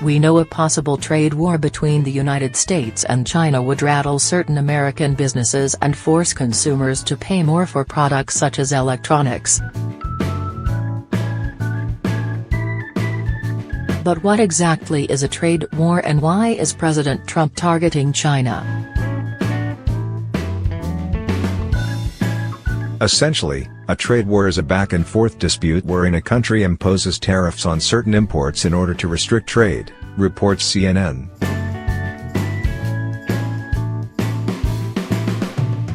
We know a possible trade war between the United States and China would rattle certain American businesses and force consumers to pay more for products such as electronics. But what exactly is a trade war and why is President Trump targeting China? Essentially, a trade war is a back-and-forth dispute wherein a country imposes tariffs on certain imports in order to restrict trade, reports CNN.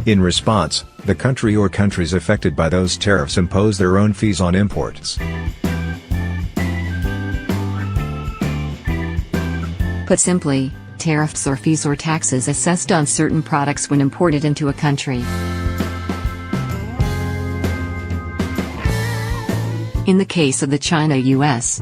In response, the country or countries affected by those tariffs impose their own fees on imports. Put simply, tariffs are fees or taxes assessed on certain products when imported into a country. In the case of the China-US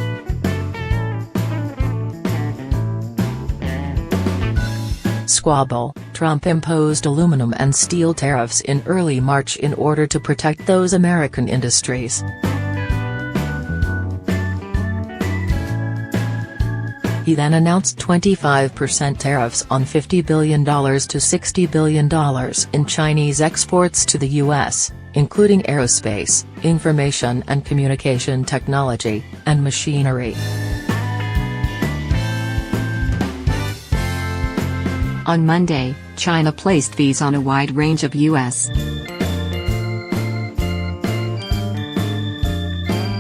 squabble, Trump imposed aluminum and steel tariffs in early March in order to protect those American industries. He then announced 25% tariffs on $50 billion to $60 billion in Chinese exports to the U.S., including aerospace, information and communication technology, and machinery. On Monday, China placed fees on a wide range of U.S.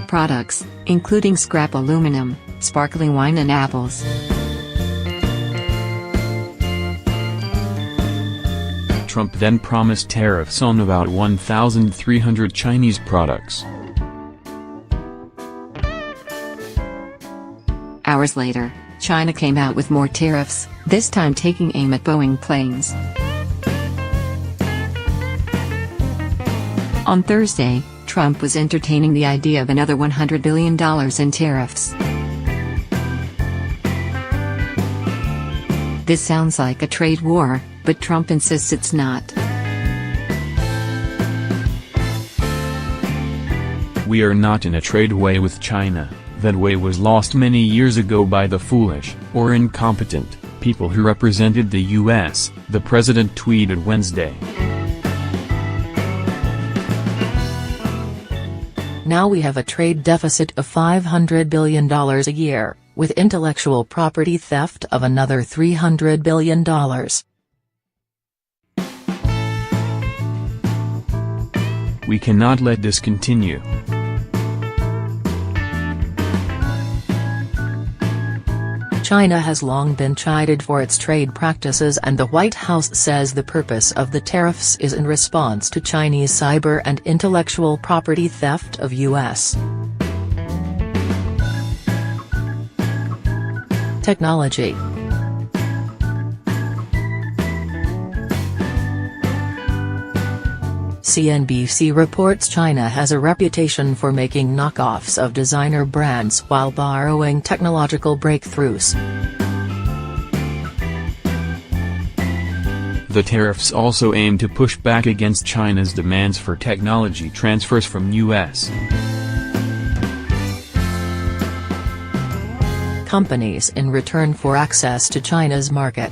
products, including scrap aluminum, sparkling wine and apples. Trump then promised tariffs on about 1,300 Chinese products. Hours later, China came out with more tariffs, this time taking aim at Boeing planes. On Thursday, Trump was entertaining the idea of another $100 billion in tariffs. This sounds like a trade war, but Trump insists it's not. We are not in a trade way with China. That way was lost many years ago by the foolish, or incompetent, people who represented the U.S., the president tweeted Wednesday. Now we have a trade deficit of $500 billion a year, with intellectual property theft of another $300 billion. We cannot let this continue. China has long been chided for its trade practices, and the White House says the purpose of the tariffs is in response to Chinese cyber and intellectual property theft of U.S. technology. CNBC reports China has a reputation for making knockoffs of designer brands while borrowing technological breakthroughs. The tariffs also aim to push back against China's demands for technology transfers from U.S. companies in return for access to China's market.